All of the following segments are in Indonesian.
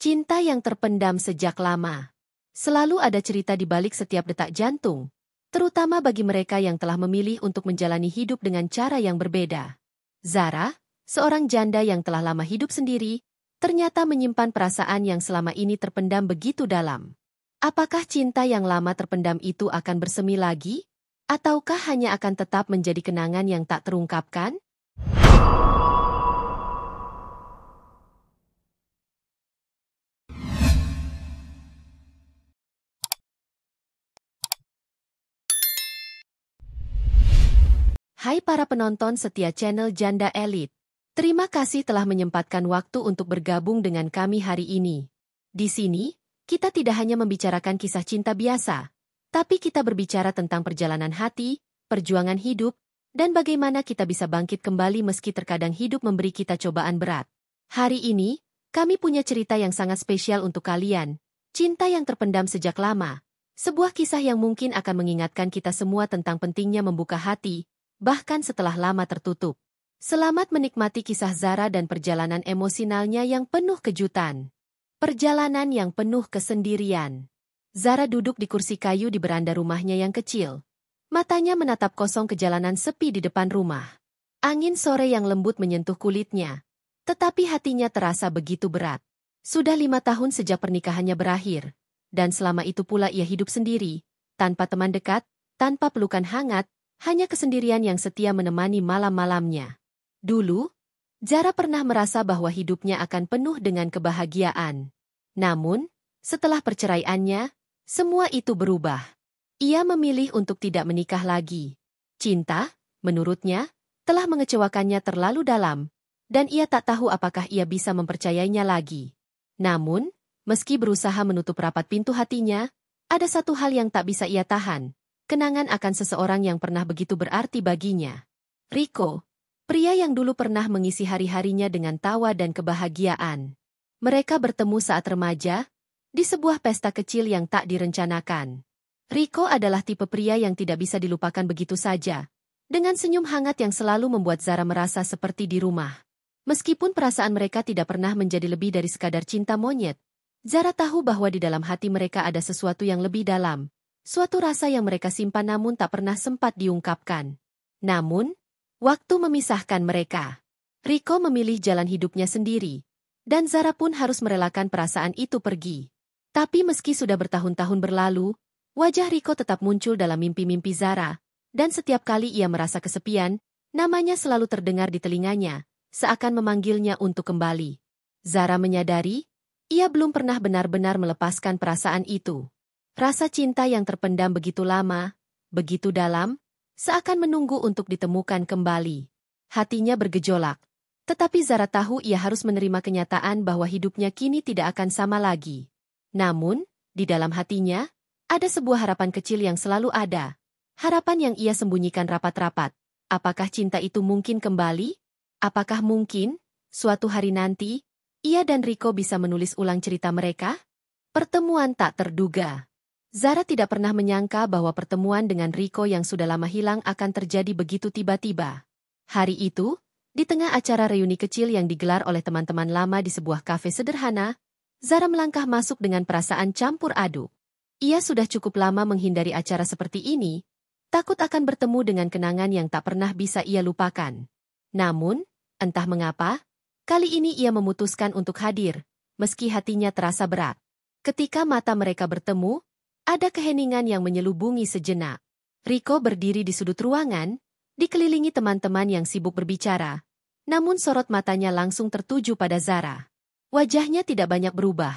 Cinta yang terpendam sejak lama. Selalu ada cerita di balik setiap detak jantung, terutama bagi mereka yang telah memilih untuk menjalani hidup dengan cara yang berbeda. Zara, seorang janda yang telah lama hidup sendiri, ternyata menyimpan perasaan yang selama ini terpendam begitu dalam. Apakah cinta yang lama terpendam itu akan bersemi lagi? Ataukah hanya akan tetap menjadi kenangan yang tak terungkapkan? Hai para penonton setia channel Janda Elite. Terima kasih telah menyempatkan waktu untuk bergabung dengan kami hari ini. Di sini, kita tidak hanya membicarakan kisah cinta biasa, tapi kita berbicara tentang perjalanan hati, perjuangan hidup, dan bagaimana kita bisa bangkit kembali meski terkadang hidup memberi kita cobaan berat. Hari ini, kami punya cerita yang sangat spesial untuk kalian, cinta yang terpendam sejak lama. Sebuah kisah yang mungkin akan mengingatkan kita semua tentang pentingnya membuka hati, bahkan setelah lama tertutup. Selamat menikmati kisah Zara dan perjalanan emosionalnya yang penuh kejutan. Perjalanan yang penuh kesendirian. Zara duduk di kursi kayu di beranda rumahnya yang kecil. Matanya menatap kosong ke jalanan sepi di depan rumah. Angin sore yang lembut menyentuh kulitnya, tetapi hatinya terasa begitu berat. Sudah 5 tahun sejak pernikahannya berakhir, dan selama itu pula ia hidup sendiri, tanpa teman dekat, tanpa pelukan hangat, hanya kesendirian yang setia menemani malam-malamnya. Dulu, Zara pernah merasa bahwa hidupnya akan penuh dengan kebahagiaan. Namun, setelah perceraiannya, semua itu berubah. Ia memilih untuk tidak menikah lagi. Cinta, menurutnya, telah mengecewakannya terlalu dalam, dan ia tak tahu apakah ia bisa mempercayainya lagi. Namun, meski berusaha menutup rapat pintu hatinya, ada satu hal yang tak bisa ia tahan. Kenangan akan seseorang yang pernah begitu berarti baginya. Rico, pria yang dulu pernah mengisi hari-harinya dengan tawa dan kebahagiaan. Mereka bertemu saat remaja, di sebuah pesta kecil yang tak direncanakan. Rico adalah tipe pria yang tidak bisa dilupakan begitu saja, dengan senyum hangat yang selalu membuat Zara merasa seperti di rumah. Meskipun perasaan mereka tidak pernah menjadi lebih dari sekadar cinta monyet, Zara tahu bahwa di dalam hati mereka ada sesuatu yang lebih dalam. Suatu rasa yang mereka simpan namun tak pernah sempat diungkapkan. Namun, waktu memisahkan mereka. Rico memilih jalan hidupnya sendiri, dan Zara pun harus merelakan perasaan itu pergi. Tapi meski sudah bertahun-tahun berlalu, wajah Rico tetap muncul dalam mimpi-mimpi Zara, dan setiap kali ia merasa kesepian, namanya selalu terdengar di telinganya, seakan memanggilnya untuk kembali. Zara menyadari, ia belum pernah benar-benar melepaskan perasaan itu. Rasa cinta yang terpendam begitu lama, begitu dalam, seakan menunggu untuk ditemukan kembali. Hatinya bergejolak, tetapi Zara tahu ia harus menerima kenyataan bahwa hidupnya kini tidak akan sama lagi. Namun, di dalam hatinya, ada sebuah harapan kecil yang selalu ada. Harapan yang ia sembunyikan rapat-rapat. Apakah cinta itu mungkin kembali? Apakah mungkin, suatu hari nanti, ia dan Rico bisa menulis ulang cerita mereka? Pertemuan tak terduga. Zara tidak pernah menyangka bahwa pertemuan dengan Rico yang sudah lama hilang akan terjadi begitu tiba-tiba. Hari itu, di tengah acara reuni kecil yang digelar oleh teman-teman lama di sebuah kafe sederhana, Zara melangkah masuk dengan perasaan campur aduk. Ia sudah cukup lama menghindari acara seperti ini, takut akan bertemu dengan kenangan yang tak pernah bisa ia lupakan. Namun, entah mengapa, kali ini ia memutuskan untuk hadir, meski hatinya terasa berat. Ketika mata mereka bertemu, ada keheningan yang menyelubungi sejenak. Rico berdiri di sudut ruangan, dikelilingi teman-teman yang sibuk berbicara. Namun sorot matanya langsung tertuju pada Zara. Wajahnya tidak banyak berubah.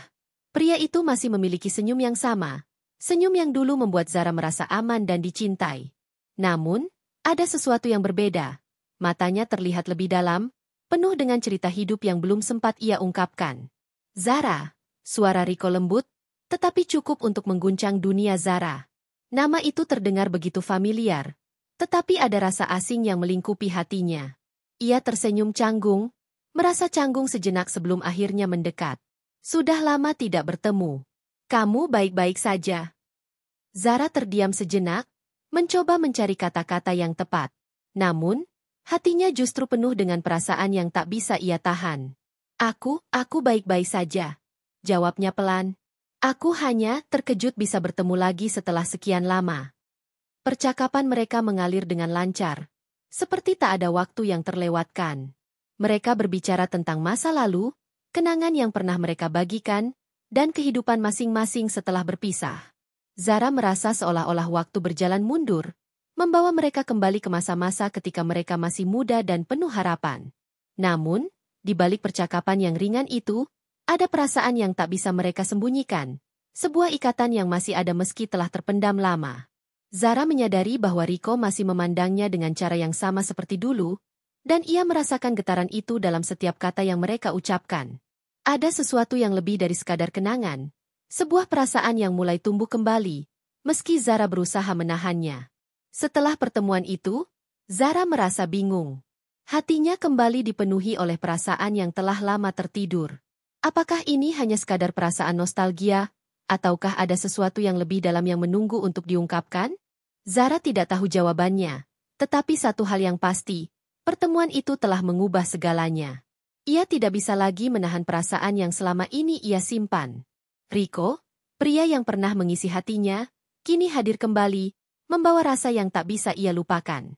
Pria itu masih memiliki senyum yang sama. Senyum yang dulu membuat Zara merasa aman dan dicintai. Namun, ada sesuatu yang berbeda. Matanya terlihat lebih dalam, penuh dengan cerita hidup yang belum sempat ia ungkapkan. Zara, suara Rico lembut, tetapi cukup untuk mengguncang dunia Zara. Nama itu terdengar begitu familiar, tetapi ada rasa asing yang melingkupi hatinya. Ia tersenyum canggung, merasa canggung sejenak sebelum akhirnya mendekat. Sudah lama tidak bertemu. Kamu baik-baik saja. Zara terdiam sejenak, mencoba mencari kata-kata yang tepat. Namun, hatinya justru penuh dengan perasaan yang tak bisa ia tahan. Aku baik-baik saja. jawabnya pelan. Aku hanya terkejut bisa bertemu lagi setelah sekian lama. Percakapan mereka mengalir dengan lancar, seperti tak ada waktu yang terlewatkan. Mereka berbicara tentang masa lalu, kenangan yang pernah mereka bagikan, dan kehidupan masing-masing setelah berpisah. Zara merasa seolah-olah waktu berjalan mundur, membawa mereka kembali ke masa-masa ketika mereka masih muda dan penuh harapan. Namun, di balik percakapan yang ringan itu, ada perasaan yang tak bisa mereka sembunyikan, sebuah ikatan yang masih ada meski telah terpendam lama. Zara menyadari bahwa Rico masih memandangnya dengan cara yang sama seperti dulu, dan ia merasakan getaran itu dalam setiap kata yang mereka ucapkan. Ada sesuatu yang lebih dari sekadar kenangan, sebuah perasaan yang mulai tumbuh kembali, meski Zara berusaha menahannya. Setelah pertemuan itu, Zara merasa bingung. Hatinya kembali dipenuhi oleh perasaan yang telah lama tertidur. Apakah ini hanya sekadar perasaan nostalgia, ataukah ada sesuatu yang lebih dalam yang menunggu untuk diungkapkan? Zara tidak tahu jawabannya, tetapi satu hal yang pasti, pertemuan itu telah mengubah segalanya. Ia tidak bisa lagi menahan perasaan yang selama ini ia simpan. Rico, pria yang pernah mengisi hatinya, kini hadir kembali, membawa rasa yang tak bisa ia lupakan.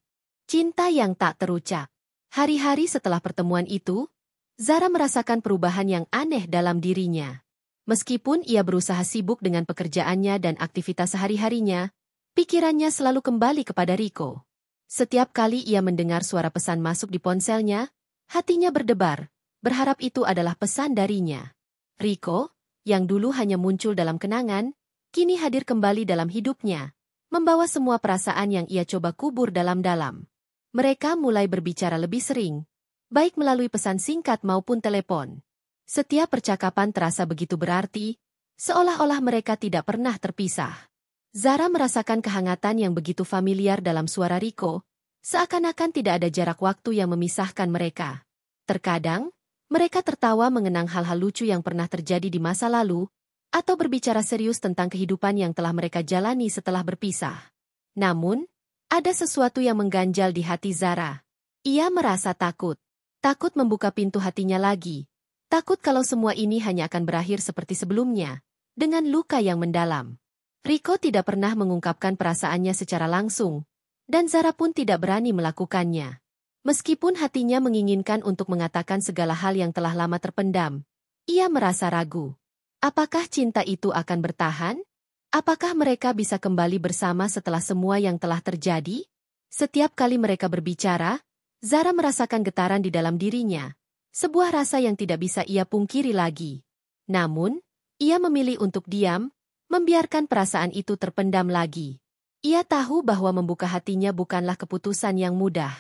Cinta yang tak terucap. Hari-hari setelah pertemuan itu, Zara merasakan perubahan yang aneh dalam dirinya. Meskipun ia berusaha sibuk dengan pekerjaannya dan aktivitas sehari-harinya, pikirannya selalu kembali kepada Rico. Setiap kali ia mendengar suara pesan masuk di ponselnya, hatinya berdebar, berharap itu adalah pesan darinya. Rico, yang dulu hanya muncul dalam kenangan, kini hadir kembali dalam hidupnya, membawa semua perasaan yang ia coba kubur dalam-dalam. Mereka mulai berbicara lebih sering, baik melalui pesan singkat maupun telepon. Setiap percakapan terasa begitu berarti, seolah-olah mereka tidak pernah terpisah. Zara merasakan kehangatan yang begitu familiar dalam suara Rico, seakan-akan tidak ada jarak waktu yang memisahkan mereka. Terkadang, mereka tertawa mengenang hal-hal lucu yang pernah terjadi di masa lalu, atau berbicara serius tentang kehidupan yang telah mereka jalani setelah berpisah. Namun, ada sesuatu yang mengganjal di hati Zara. Ia merasa takut. Takut membuka pintu hatinya lagi. Takut kalau semua ini hanya akan berakhir seperti sebelumnya, dengan luka yang mendalam. Rico tidak pernah mengungkapkan perasaannya secara langsung, dan Zara pun tidak berani melakukannya. Meskipun hatinya menginginkan untuk mengatakan segala hal yang telah lama terpendam, ia merasa ragu. Apakah cinta itu akan bertahan? Apakah mereka bisa kembali bersama setelah semua yang telah terjadi? Setiap kali mereka berbicara, Zara merasakan getaran di dalam dirinya, sebuah rasa yang tidak bisa ia pungkiri lagi. Namun, ia memilih untuk diam, membiarkan perasaan itu terpendam lagi. Ia tahu bahwa membuka hatinya bukanlah keputusan yang mudah.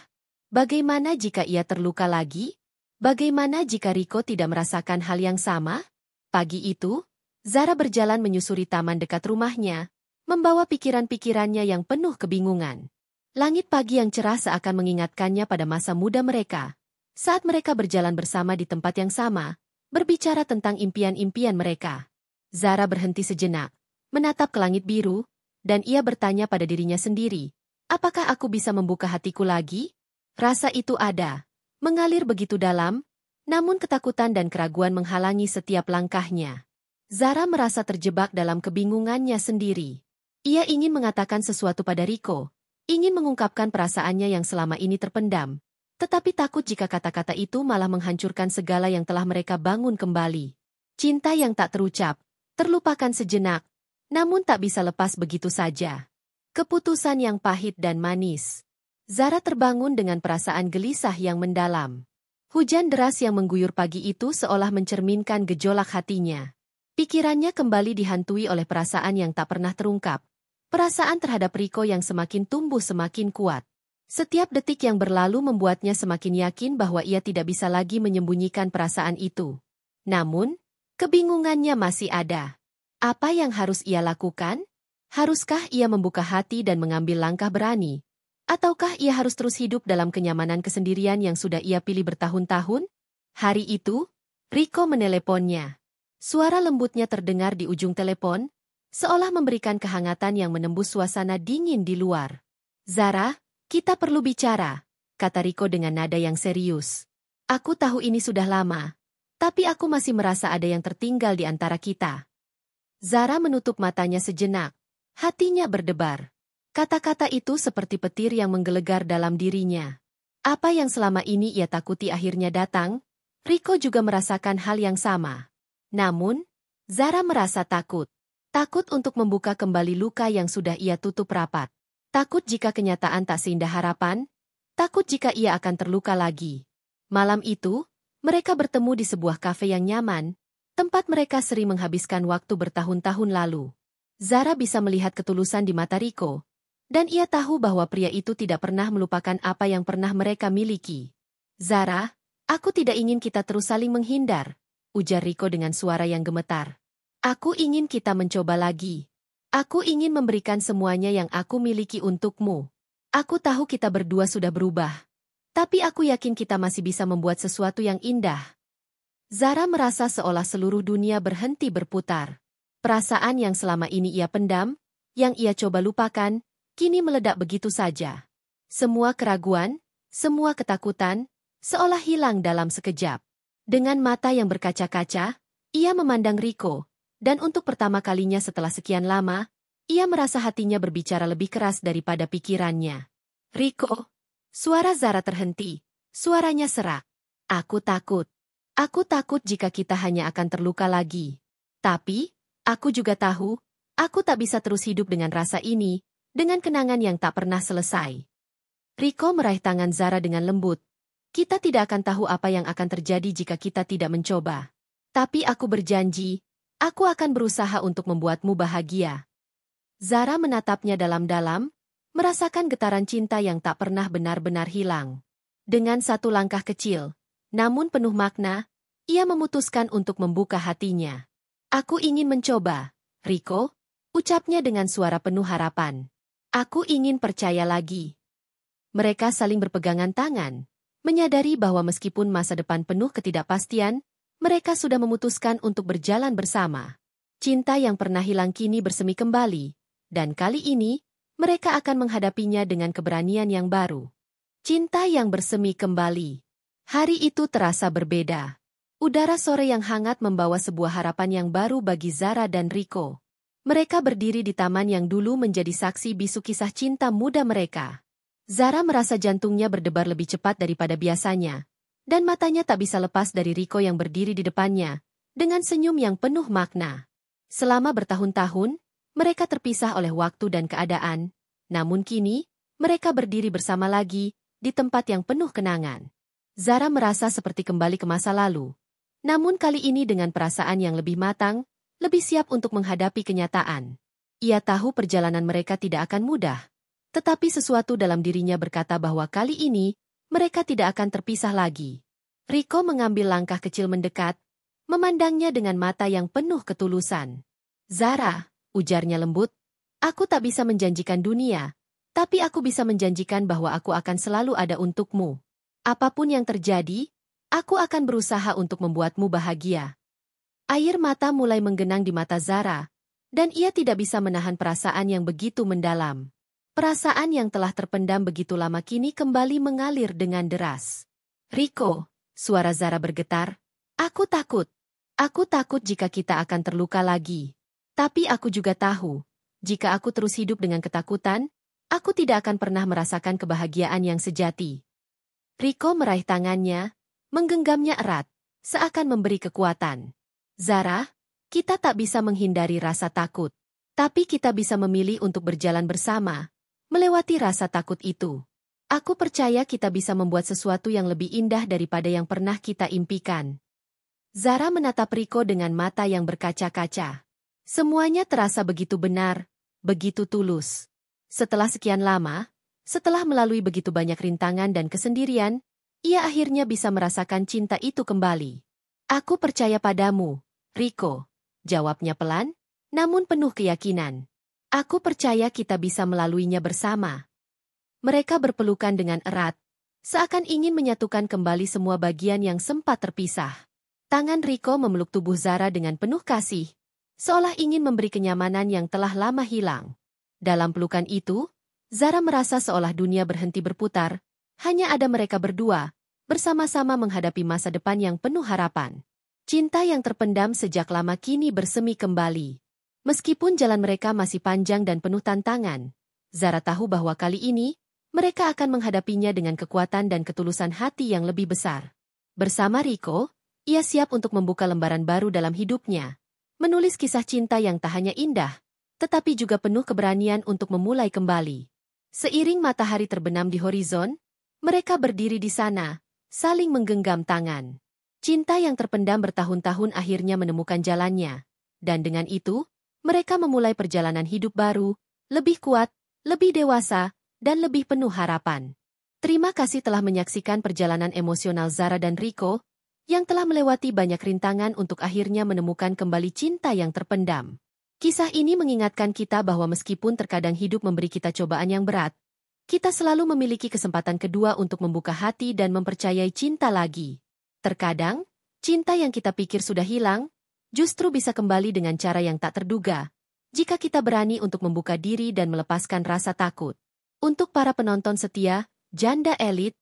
Bagaimana jika ia terluka lagi? Bagaimana jika Rico tidak merasakan hal yang sama? Pagi itu, Zara berjalan menyusuri taman dekat rumahnya, membawa pikiran-pikirannya yang penuh kebingungan. Langit pagi yang cerah seakan mengingatkannya pada masa muda mereka, saat mereka berjalan bersama di tempat yang sama, berbicara tentang impian-impian mereka. Zara berhenti sejenak, menatap ke langit biru, dan ia bertanya pada dirinya sendiri, apakah aku bisa membuka hatiku lagi? Rasa itu ada, mengalir begitu dalam, namun ketakutan dan keraguan menghalangi setiap langkahnya. Zara merasa terjebak dalam kebingungannya sendiri. Ia ingin mengatakan sesuatu pada Rico, ingin mengungkapkan perasaannya yang selama ini terpendam, tetapi takut jika kata-kata itu malah menghancurkan segala yang telah mereka bangun kembali. Cinta yang tak terucap, terlupakan sejenak, namun tak bisa lepas begitu saja. Keputusan yang pahit dan manis. Zara terbangun dengan perasaan gelisah yang mendalam. Hujan deras yang mengguyur pagi itu seolah mencerminkan gejolak hatinya. Pikirannya kembali dihantui oleh perasaan yang tak pernah terungkap. Perasaan terhadap Rico yang semakin tumbuh semakin kuat. Setiap detik yang berlalu membuatnya semakin yakin bahwa ia tidak bisa lagi menyembunyikan perasaan itu. Namun, kebingungannya masih ada. Apa yang harus ia lakukan? Haruskah ia membuka hati dan mengambil langkah berani? Ataukah ia harus terus hidup dalam kenyamanan kesendirian yang sudah ia pilih bertahun-tahun? Hari itu, Rico meneleponnya. Suara lembutnya terdengar di ujung telepon, seolah memberikan kehangatan yang menembus suasana dingin di luar. Zara, kita perlu bicara, kata Rico dengan nada yang serius. Aku tahu ini sudah lama, Tapi aku masih merasa ada yang tertinggal di antara kita. Zara menutup matanya sejenak. Hatinya berdebar. Kata-kata itu seperti petir yang menggelegar dalam dirinya. Apa yang selama ini ia takuti akhirnya datang, Rico juga merasakan hal yang sama. Namun, Zara merasa takut. Takut untuk membuka kembali luka yang sudah ia tutup rapat. Takut jika kenyataan tak seindah harapan. Takut jika ia akan terluka lagi. Malam itu, mereka bertemu di sebuah kafe yang nyaman, tempat mereka sering menghabiskan waktu bertahun-tahun lalu. Zara bisa melihat ketulusan di mata Rico, dan ia tahu bahwa pria itu tidak pernah melupakan apa yang pernah mereka miliki. Zara, aku tidak ingin kita terus saling menghindar, ujar Rico dengan suara yang gemetar. Aku ingin kita mencoba lagi. Aku ingin memberikan semuanya yang aku miliki untukmu. Aku tahu kita berdua sudah berubah. Tapi aku yakin kita masih bisa membuat sesuatu yang indah. Zara merasa seolah seluruh dunia berhenti berputar. Perasaan yang selama ini ia pendam, yang ia coba lupakan, kini meledak begitu saja. Semua keraguan, semua ketakutan, seolah hilang dalam sekejap. Dengan mata yang berkaca-kaca, ia memandang Rico, dan untuk pertama kalinya setelah sekian lama, ia merasa hatinya berbicara lebih keras daripada pikirannya. Rico. Suara Zara terhenti. Suaranya serak. Aku takut. Aku takut jika kita hanya akan terluka lagi. Tapi, aku juga tahu, aku tak bisa terus hidup dengan rasa ini, dengan kenangan yang tak pernah selesai. Rico meraih tangan Zara dengan lembut. Kita tidak akan tahu apa yang akan terjadi jika kita tidak mencoba. Tapi aku berjanji, aku akan berusaha untuk membuatmu bahagia. Zara menatapnya dalam-dalam, merasakan getaran cinta yang tak pernah benar-benar hilang. Dengan satu langkah kecil, namun penuh makna, ia memutuskan untuk membuka hatinya. Aku ingin mencoba, Rico, ucapnya dengan suara penuh harapan. Aku ingin percaya lagi. Mereka saling berpegangan tangan, menyadari bahwa meskipun masa depan penuh ketidakpastian, mereka sudah memutuskan untuk berjalan bersama. Cinta yang pernah hilang kini bersemi kembali, dan kali ini, mereka akan menghadapinya dengan keberanian yang baru. Cinta yang bersemi kembali. Hari itu terasa berbeda. Udara sore yang hangat membawa sebuah harapan yang baru bagi Zara dan Rico. Mereka berdiri di taman yang dulu menjadi saksi bisu kisah cinta muda mereka. Zara merasa jantungnya berdebar lebih cepat daripada biasanya, dan matanya tak bisa lepas dari Rico yang berdiri di depannya, dengan senyum yang penuh makna. Selama bertahun-tahun, mereka terpisah oleh waktu dan keadaan, namun kini, mereka berdiri bersama lagi, di tempat yang penuh kenangan. Zara merasa seperti kembali ke masa lalu. Namun kali ini dengan perasaan yang lebih matang, lebih siap untuk menghadapi kenyataan. Ia tahu perjalanan mereka tidak akan mudah. Tetapi sesuatu dalam dirinya berkata bahwa kali ini, mereka tidak akan terpisah lagi. Rico mengambil langkah kecil mendekat, memandangnya dengan mata yang penuh ketulusan. Zara, ujarnya lembut, aku tak bisa menjanjikan dunia, tapi aku bisa menjanjikan bahwa aku akan selalu ada untukmu. Apapun yang terjadi, aku akan berusaha untuk membuatmu bahagia. Air mata mulai menggenang di mata Zara, dan ia tidak bisa menahan perasaan yang begitu mendalam. Perasaan yang telah terpendam begitu lama kini kembali mengalir dengan deras. Rico, suara Zara bergetar, aku takut. Aku takut jika kita akan terluka lagi. Tapi aku juga tahu, jika aku terus hidup dengan ketakutan, aku tidak akan pernah merasakan kebahagiaan yang sejati. Rico meraih tangannya, menggenggamnya erat, seakan memberi kekuatan. Zara, kita tak bisa menghindari rasa takut. Tapi kita bisa memilih untuk berjalan bersama, melewati rasa takut itu. Aku percaya kita bisa membuat sesuatu yang lebih indah daripada yang pernah kita impikan. Zara menatap Rico dengan mata yang berkaca-kaca. Semuanya terasa begitu benar, begitu tulus. Setelah sekian lama, setelah melalui begitu banyak rintangan dan kesendirian, ia akhirnya bisa merasakan cinta itu kembali. Aku percaya padamu, Rico, jawabnya pelan, namun penuh keyakinan. Aku percaya kita bisa melaluinya bersama. Mereka berpelukan dengan erat, seakan ingin menyatukan kembali semua bagian yang sempat terpisah. Tangan Rico memeluk tubuh Zara dengan penuh kasih, seolah ingin memberi kenyamanan yang telah lama hilang. Dalam pelukan itu, Zara merasa seolah dunia berhenti berputar, hanya ada mereka berdua, bersama-sama menghadapi masa depan yang penuh harapan. Cinta yang terpendam sejak lama kini bersemi kembali. Meskipun jalan mereka masih panjang dan penuh tantangan, Zara tahu bahwa kali ini, mereka akan menghadapinya dengan kekuatan dan ketulusan hati yang lebih besar. Bersama Rico, ia siap untuk membuka lembaran baru dalam hidupnya. Menulis kisah cinta yang tak hanya indah, tetapi juga penuh keberanian untuk memulai kembali. Seiring matahari terbenam di horizon, mereka berdiri di sana, saling menggenggam tangan. Cinta yang terpendam bertahun-tahun akhirnya menemukan jalannya. Dan dengan itu, mereka memulai perjalanan hidup baru, lebih kuat, lebih dewasa, dan lebih penuh harapan. Terima kasih telah menyaksikan perjalanan emosional Zara dan Rico, yang telah melewati banyak rintangan untuk akhirnya menemukan kembali cinta yang terpendam. Kisah ini mengingatkan kita bahwa meskipun terkadang hidup memberi kita cobaan yang berat, kita selalu memiliki kesempatan kedua untuk membuka hati dan mempercayai cinta lagi. Terkadang, cinta yang kita pikir sudah hilang, justru bisa kembali dengan cara yang tak terduga, jika kita berani untuk membuka diri dan melepaskan rasa takut. Untuk para penonton setia, Janda Elit,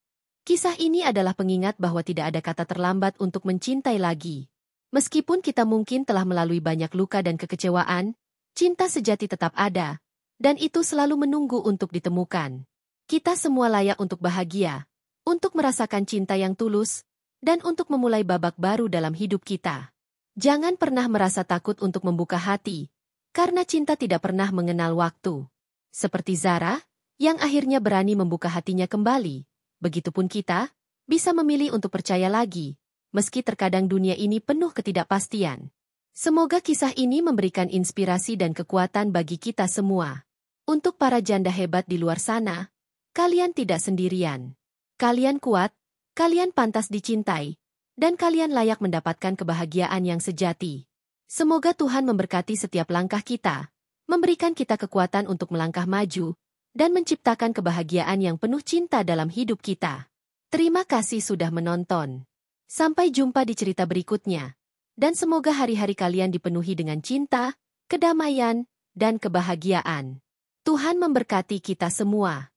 kisah ini adalah pengingat bahwa tidak ada kata terlambat untuk mencintai lagi. Meskipun kita mungkin telah melalui banyak luka dan kekecewaan, cinta sejati tetap ada, dan itu selalu menunggu untuk ditemukan. Kita semua layak untuk bahagia, untuk merasakan cinta yang tulus, dan untuk memulai babak baru dalam hidup kita. Jangan pernah merasa takut untuk membuka hati, karena cinta tidak pernah mengenal waktu. Seperti Zara, yang akhirnya berani membuka hatinya kembali, begitupun kita, bisa memilih untuk percaya lagi, meski terkadang dunia ini penuh ketidakpastian. Semoga kisah ini memberikan inspirasi dan kekuatan bagi kita semua. Untuk para janda hebat di luar sana, kalian tidak sendirian. Kalian kuat, kalian pantas dicintai, dan kalian layak mendapatkan kebahagiaan yang sejati. Semoga Tuhan memberkati setiap langkah kita, memberikan kita kekuatan untuk melangkah maju, dan menciptakan kebahagiaan yang penuh cinta dalam hidup kita. Terima kasih sudah menonton. Sampai jumpa di cerita berikutnya. Dan semoga hari-hari kalian dipenuhi dengan cinta, kedamaian, dan kebahagiaan. Tuhan memberkati kita semua.